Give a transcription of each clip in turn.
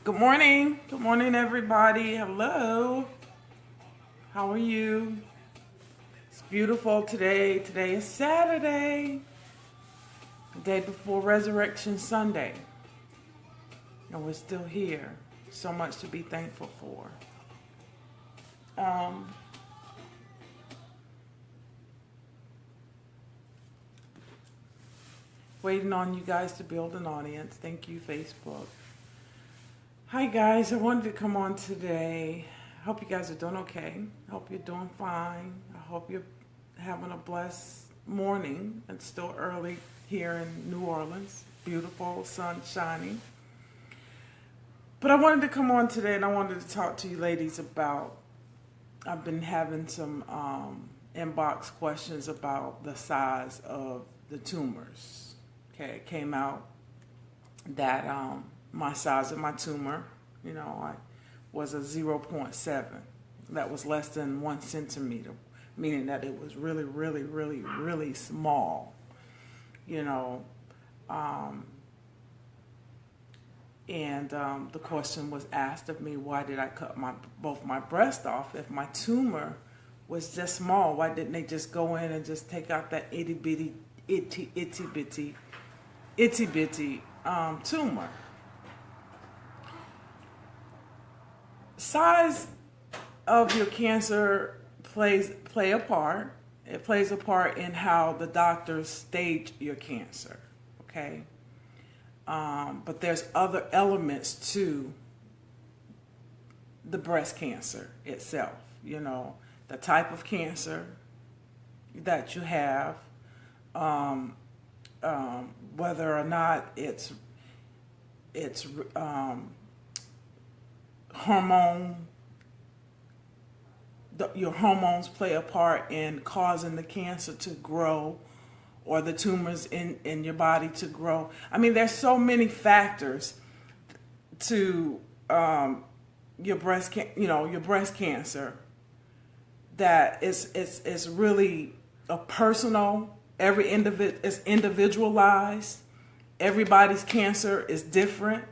Good morning. Good morning, everybody. Hello. How are you? It's beautiful today. Today is Saturday, the day before Resurrection Sunday. And we're still here. So much to be thankful for. Waiting on you guys to build an audience. Thank you, Facebook. Hi, guys. I wanted to come on today. I hope you guys are doing okay. I hope you're doing fine. I hope you're having a blessed morning. It's still early here in New Orleans. Beautiful, sun shining. But I wanted to come on today and I wanted to talk to you ladies about, I've been having some inbox questions about the size of the tumors. Okay, it came out that my size of my tumor, I was a 0.7. That was less than 1 centimeter, meaning that it was really, really, really, really small, And the question was asked of me, why did I cut both my breasts off if my tumor was just small? Why didn't they just go in and just take out that itty bitty tumor? Size of your cancer play a part. It plays a part in how the doctors stage your cancer. Okay. But there's other elements to the breast cancer itself. The type of cancer that you have, whether or not it's hormone. Your hormones play a part in causing the cancer to grow, or the tumors in your body to grow. I mean, there's so many factors to your breast cancer that it's really a personal. Every individual is individualized. Everybody's cancer is different.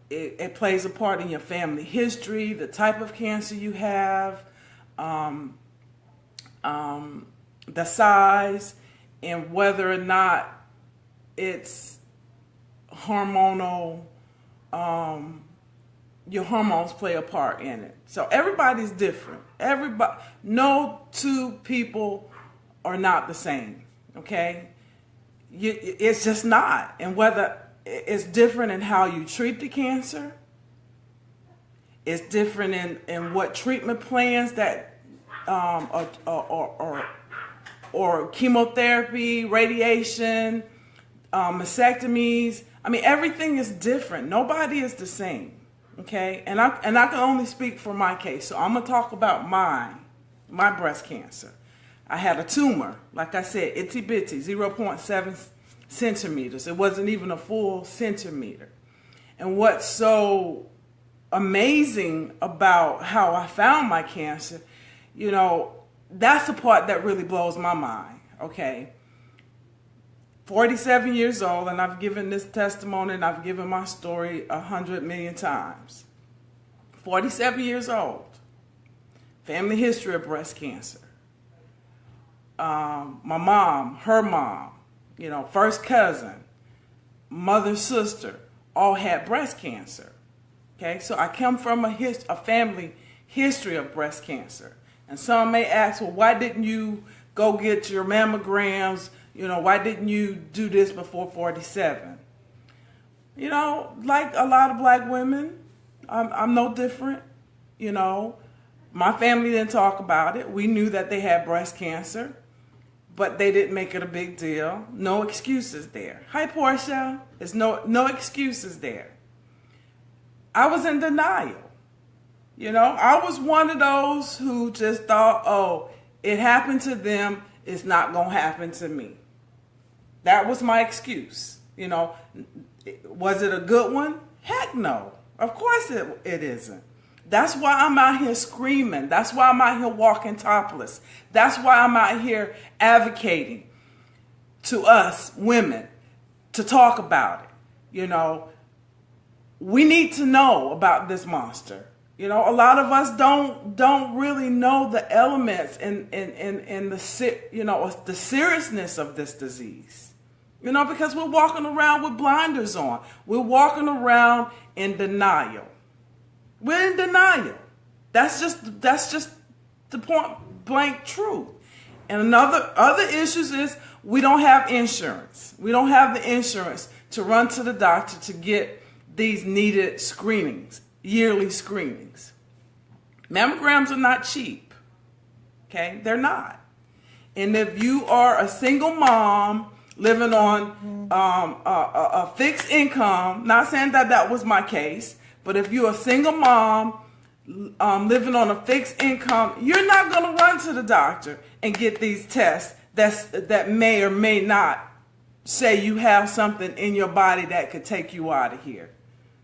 It plays a part in your family history, the type of cancer you have, the size, and whether or not it's hormonal. Your hormones play a part in it. So everybody's different. No two people are not the same. Okay, it's just not. And whether it's different in how you treat the cancer, it's different in what treatment plans that or chemotherapy, radiation, masectomies. I mean, everything is different. Nobody is the same. Okay, and I can only speak for my case, so I'm gonna talk about my breast cancer. I had a tumor, like I said, itty bitty, 0.7 centimeters. It wasn't even a full centimeter. And what's so amazing about how I found my cancer, that's the part that really blows my mind. Okay, 47 years old, and I've given this testimony and I've given my story 100 million times. 47 years old, family history of breast cancer. My mom, her mom, first cousin, mother, sister, all had breast cancer. Okay, so I come from a family history of breast cancer. And some may ask, well, why didn't you go get your mammograms? Why didn't you do this before 47? Like a lot of black women, I'm no different. My family didn't talk about it. We knew that they had breast cancer, but they didn't make it a big deal. No excuses there. Hi, Portia. There's no excuses there. I was in denial. I was one of those who just thought, oh, it happened to them. It's not going to happen to me. That was my excuse. Was it a good one? Heck no. Of course it isn't. That's why I'm out here screaming. That's why I'm out here walking topless. That's why I'm out here advocating to us women to talk about it. we need to know about this monster. You know, a lot of us don't really know the elements and the seriousness of this disease. You know, because we're walking around with blinders on. We're walking around in denial. We're in denial. That's just the point blank truth. And other issues is we don't have insurance. We don't have the insurance to run to the doctor to get these needed screenings, yearly screenings. Mammograms are not cheap. Okay, they're not. And if you are a single mom living on a fixed income, not saying that was my case, but if you're a single mom living on a fixed income, you're not going to run to the doctor and get these tests that may or may not say you have something in your body that could take you out of here.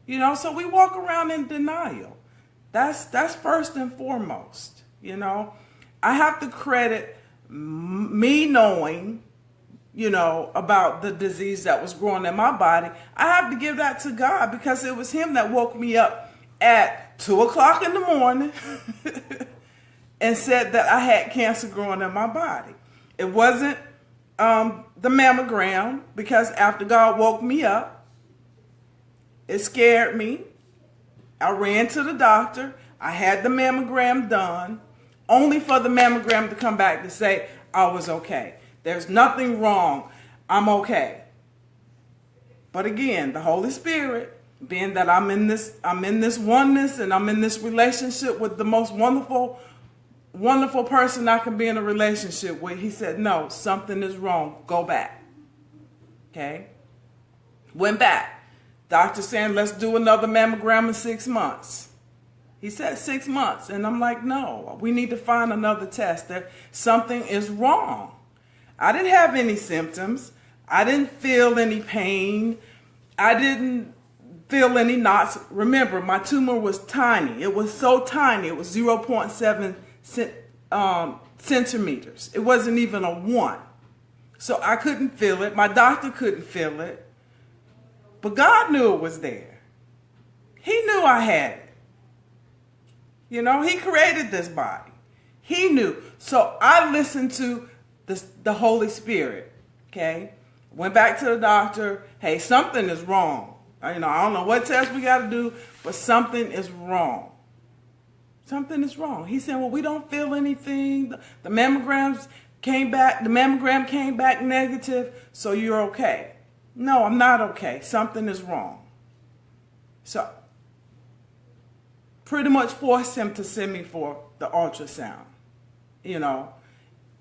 You know, so we walk around in denial. That's first and foremost. You know, I have to credit me knowing, you know, about the disease that was growing in my body. I have to give that to God, because it was him that woke me up at 2 o'clock in the morning and said that I had cancer growing in my body. It wasn't the mammogram, because after God woke me up, it scared me. I ran to the doctor. I had the mammogram done, only for the mammogram to come back to say I was okay. There's nothing wrong. I'm okay. But again, the Holy Spirit, being that I'm in this oneness, and I'm in this relationship with the most wonderful person I can be in a relationship with, he said, no, something is wrong. Go back. Okay? Went back. Doctor saying, let's do another mammogram in 6 months. He said 6 months. And I'm like, no, we need to find another test. Something is wrong. I didn't have any symptoms. I didn't feel any pain. I didn't feel any knots. Remember, my tumor was tiny. It was so tiny. It was 0.7 centimeters. It wasn't even a 1. So I couldn't feel it. My doctor couldn't feel it. But God knew it was there. He knew I had it. You know, he created this body. He knew. So I listened to the Holy Spirit. Okay? Went back to the doctor. Hey, something is wrong. You know, I don't know what test we got to do, but something is wrong. Something is wrong. He said, well, we don't feel anything. The mammogram came back negative, so you're okay. No, I'm not okay. Something is wrong. So pretty much forced him to send me for the ultrasound, you know.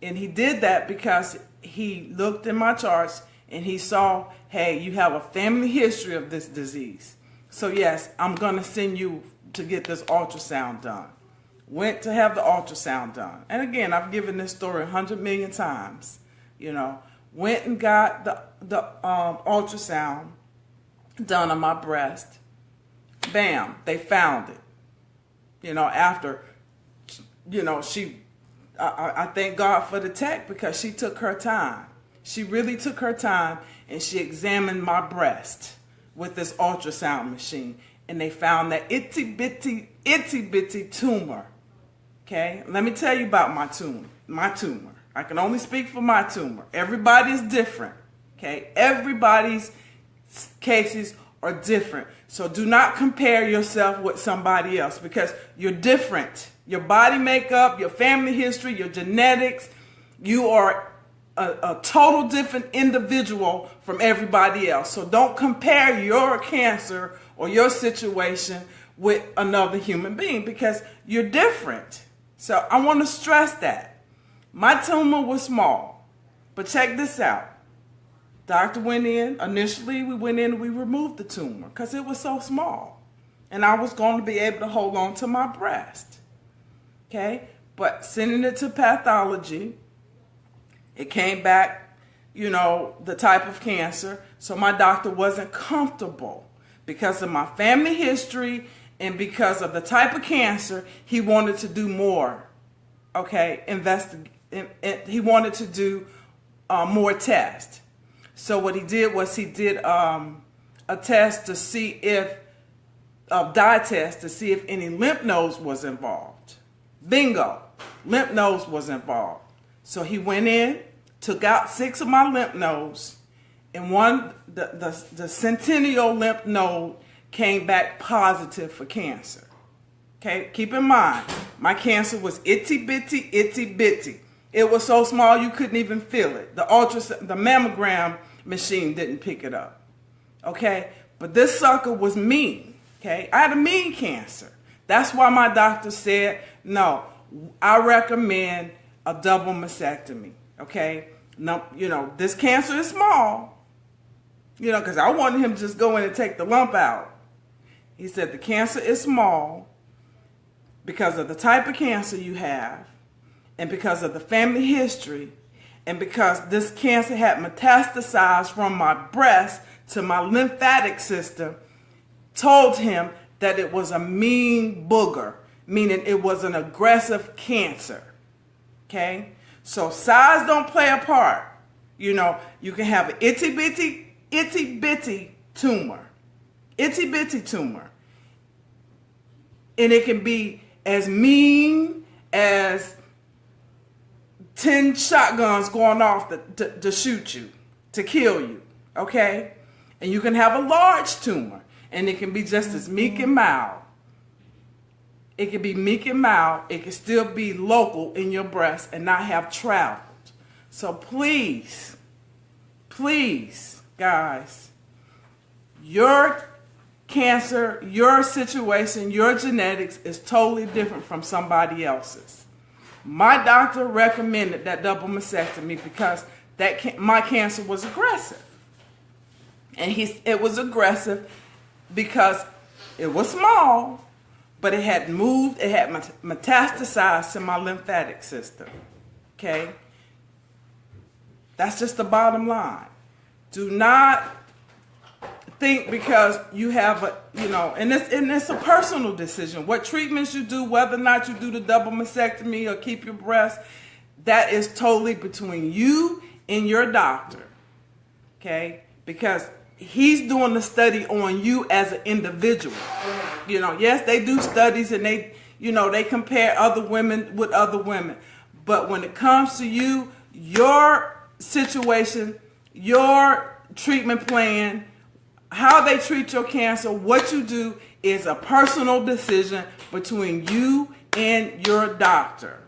And he did that because he looked in my charts and he saw, hey, you have a family history of this disease. So yes, I'm going to send you to get this ultrasound done. Went to have the ultrasound done. And again, I've given this story 100 million times, you know. Went and got the ultrasound done on my breast. Bam, they found it. You know, after, you know, I thank God for the tech, because she took her time. She really took her time, and she examined my breast with this ultrasound machine. And they found that itty bitty tumor. Okay, let me tell you about my tumor. I can only speak for my tumor. Everybody's different. Okay, everybody's cases are different. So do not compare yourself with somebody else, because you're different. Your body makeup, your family history, your genetics, you are a total different individual from everybody else. So don't compare your cancer or your situation with another human being, because you're different. So I want to stress that. My tumor was small, but check this out. Doctor went in. Initially, we went in and we removed the tumor because it was so small. And I was going to be able to hold on to my breast. Okay? But sending it to pathology, it came back, you know, the type of cancer. So my doctor wasn't comfortable because of my family history and because of the type of cancer. He wanted to do more. Okay? He wanted to do more tests. So what he did was he did a test to see if dye test to see if any lymph nodes was involved. Bingo, lymph nodes was involved. So he went in, took out 6 of my lymph nodes, and the centennial lymph node came back positive for cancer. Okay, keep in mind, my cancer was itty bitty, itty bitty. It was so small you couldn't even feel it. The mammogram machine didn't pick it up. Okay, but this sucker was mean. Okay, I had a mean cancer. That's why my doctor said, no, I recommend a double mastectomy. Okay, no, this cancer is small. Because I wanted him to just go in and take the lump out. He said the cancer is small because of the type of cancer you have, and because of the family history, and because this cancer had metastasized from my breast to my lymphatic system, told him that it was a mean booger, meaning it was an aggressive cancer. Okay? So size don't play a part. You can have an itty bitty tumor. Itty bitty tumor. And it can be as mean as 10 shotguns going off to shoot you, to kill you, okay? And you can have a large tumor, and it can be just as meek and mild. It can be meek and mild. It can still be local in your breast and not have traveled. So please, guys, your cancer, your situation, your genetics is totally different from somebody else's. My doctor recommended that double mastectomy because my cancer was aggressive. And it was aggressive because it was small, but it had moved, it had metastasized to my lymphatic system. Okay? That's just the bottom line. Do not think because you have and it's a personal decision. What treatments you do, whether or not you do the double mastectomy or keep your breast, that is totally between you and your doctor. Okay? Because he's doing the study on you as an individual. Yes, they do studies and they compare other women with other women. But when it comes to you, your situation, your treatment plan, how they treat your cancer, what you do is a personal decision between you and your doctor.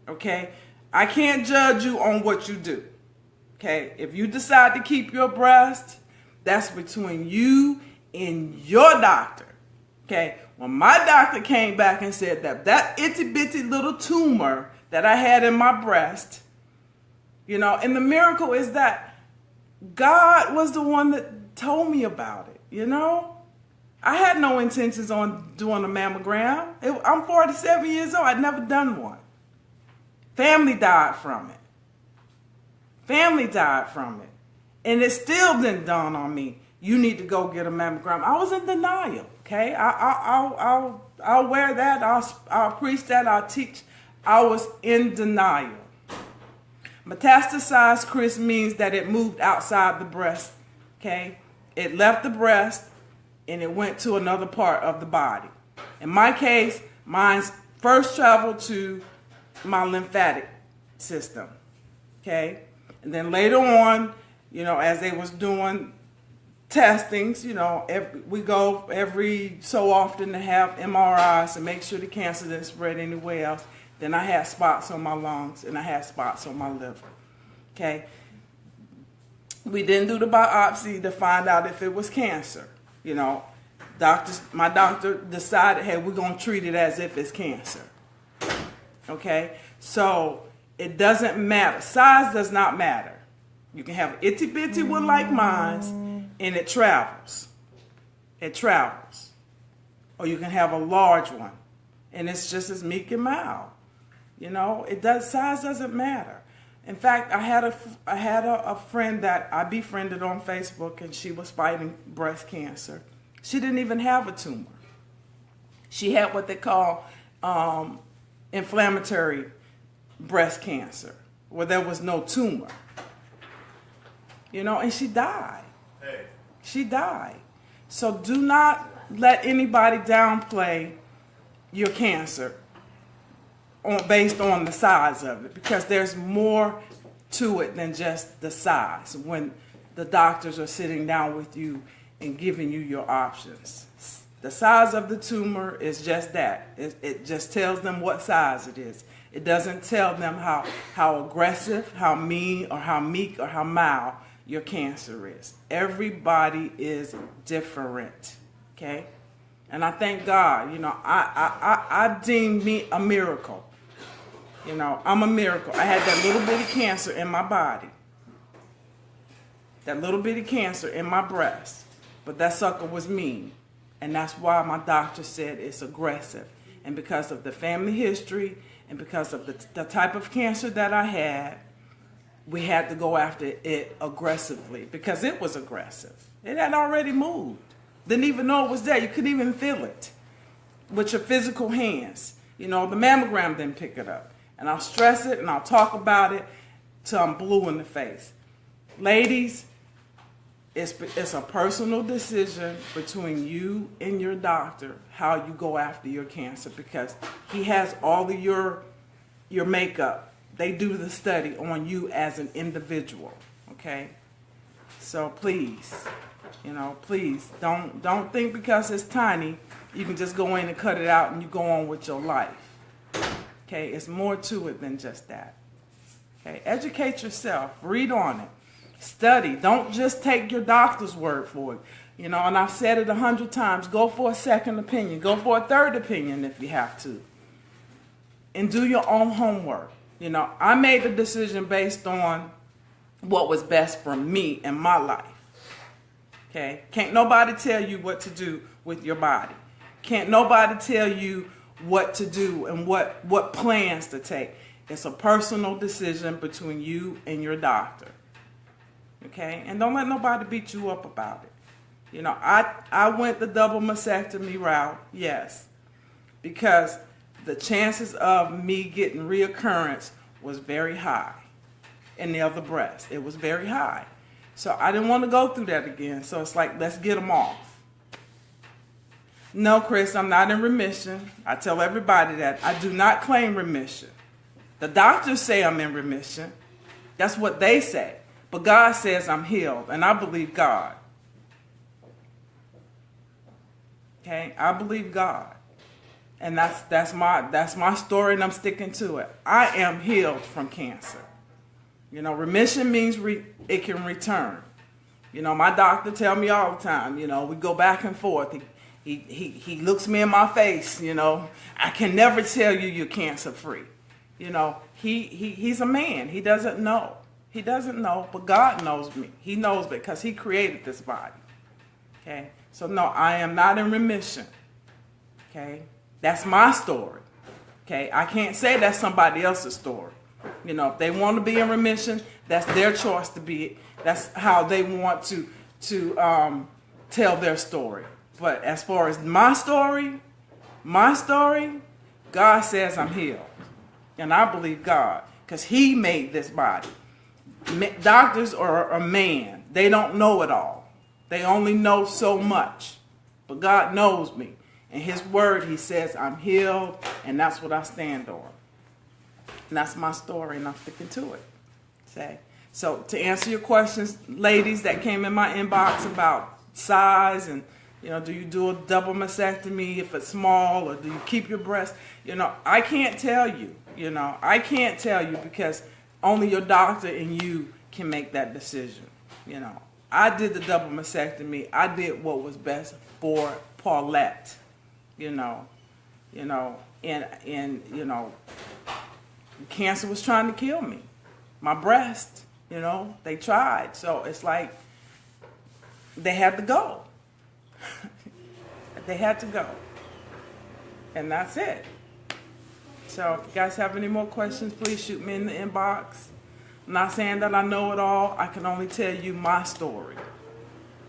Okay? I can't judge you on what you do. Okay? If you decide to keep your breast, that's between you and your doctor. Okay? When my doctor came back and said that itty bitty little tumor that I had in my breast, and the miracle is that God was the one that told me about it, I had no intentions on doing a mammogram. I'm 47 years old. I'd never done one. Family died from it. And it still didn't dawn on me, you need to go get a mammogram. I was in denial, okay? I'll wear that. I'll preach that. I'll teach. I was in denial. Metastasized, Chris, means that it moved outside the breast, okay? It left the breast and it went to another part of the body. In my case, mine's first traveled to my lymphatic system, okay? And then later on, as they was doing testings, we go every so often to have MRIs to make sure the cancer didn't spread anywhere else. Then I had spots on my lungs and I had spots on my liver, okay? We didn't do the biopsy to find out if it was cancer. My doctor decided, hey, we're going to treat it as if it's cancer. Okay? So it doesn't matter. Size does not matter. You can have an itty bitty one like mine and it travels. It travels. Or you can have a large one and it's just as meek and mild. Size doesn't matter. In fact, I had a friend that I befriended on Facebook, and she was fighting breast cancer. She didn't even have a tumor. She had what they call inflammatory breast cancer, where there was no tumor. And she died. She died. So do not let anybody downplay your cancer based on the size of it, because there's more to it than just the size when the doctors are sitting down with you and giving you your options. The size of the tumor is just that. It just tells them what size it is. It doesn't tell them how aggressive, how mean, or how meek, or how mild your cancer is. Everybody is different, okay? And I thank God, I deem me a miracle. I'm a miracle. I had that little bitty cancer in my body. That little bitty cancer in my breast. But that sucker was mean. And that's why my doctor said it's aggressive. And because of the family history and because of the type of cancer that I had, we had to go after it aggressively because it was aggressive. It had already moved. Didn't even know it was there. You couldn't even feel it with your physical hands. The mammogram didn't pick it up. And I'll stress it and I'll talk about it till I'm blue in the face. Ladies, it's a personal decision between you and your doctor how you go after your cancer, because he has all of your makeup. They do the study on you as an individual, okay? So please, please don't think because it's tiny you can just go in and cut it out and you go on with your life. Okay, it's more to it than just that. Okay, educate yourself, read on it, study. Don't just take your doctor's word for it. And I've said it 100 times, go for a second opinion, go for a third opinion if you have to. And do your own homework. I made the decision based on what was best for me and my life. Okay, can't nobody tell you what to do with your body. Can't nobody tell you what to do and what plans to take. It's a personal decision between you and your doctor. Okay? And don't let nobody beat you up about it. I went the double mastectomy route, yes, because the chances of me getting reoccurrence was very high in the other breast. It was very high. So I didn't want to go through that again. So it's like, let's get them off. No, Chris, I'm not in remission. I tell everybody that. I do not claim remission. The doctors say I'm in remission. That's what they say. But God says I'm healed, and I believe God. Okay? I believe God. And that's my story, and I'm sticking to it. I am healed from cancer. Remission means it can return. My doctor tell me all the time, we go back and forth. He looks me in my face, I can never tell you you're cancer free. He's a man. He doesn't know. He doesn't know, but God knows me. He knows because he created this body. Okay? So no, I am not in remission. Okay? That's my story. Okay? I can't say that's somebody else's story. If they want to be in remission, that's their choice to be. That's how they want to tell their story. But as far as my story, God says I'm healed. And I believe God, because he made this body. Doctors are a man. They don't know it all. They only know so much. But God knows me. In his word, he says I'm healed, and that's what I stand on. And that's my story, and I'm sticking to it. So to answer your questions, ladies that came in my inbox about size and do you do a double mastectomy if it's small, or do you keep your breast? I can't tell you. I can't tell you because only your doctor and you can make that decision. I did the double mastectomy. I did what was best for Paulette. Cancer was trying to kill me. My breast, they tried. So it's like they had to go. They had to go. And that's it. So if you guys have any more questions, please shoot me in the inbox. I'm not saying that I know it all. I can only tell you my story.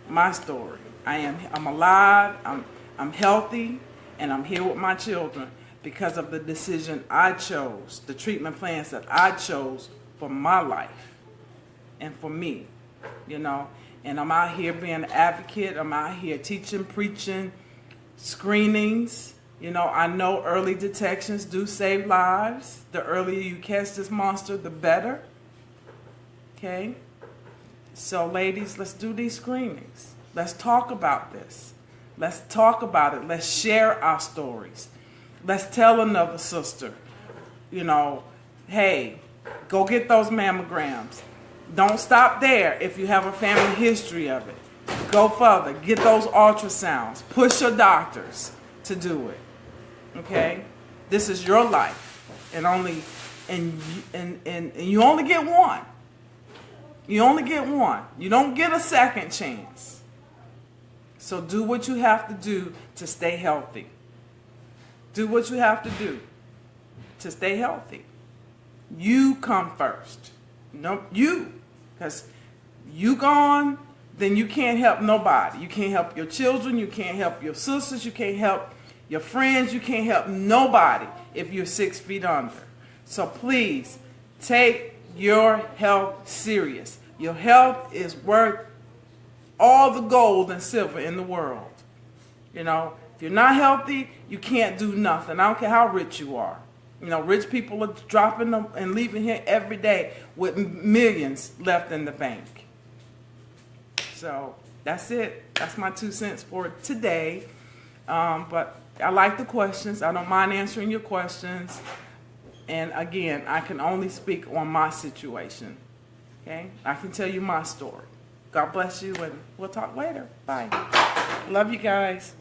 My story. I'm alive, I'm healthy, and I'm here with my children because of the decision I chose, the treatment plans that I chose for my life and for me, And I'm out here being an advocate. I'm out here teaching, preaching, screenings. You know, I know early detections do save lives. The earlier you catch this monster, the better. Okay? So ladies, let's do these screenings. Let's talk about this. Let's talk about it. Let's share our stories. Let's tell another sister, you know, hey, go get those mammograms. Don't stop there if you have a family history of it. Go further. Get those ultrasounds. Push your doctors to do it. Okay? This is your life. And you only get one. You only get one. You don't get a second chance. So do what you have to do to stay healthy. Do what you have to do to stay healthy. You come first. No, you. Because you gone, then you can't help nobody. You can't help your children. You can't help your sisters. You can't help your friends. You can't help nobody if you're 6 feet under. So please, take your health serious. Your health is worth all the gold and silver in the world. You know, if you're not healthy, you can't do nothing. I don't care how rich you are. You know, rich people are dropping them and leaving here every day with millions left in the bank. So that's it. That's my 2 cents for today. But I like the questions. I don't mind answering your questions. And again, I can only speak on my situation. Okay? I can tell you my story. God bless you, and we'll talk later. Bye. Love you guys.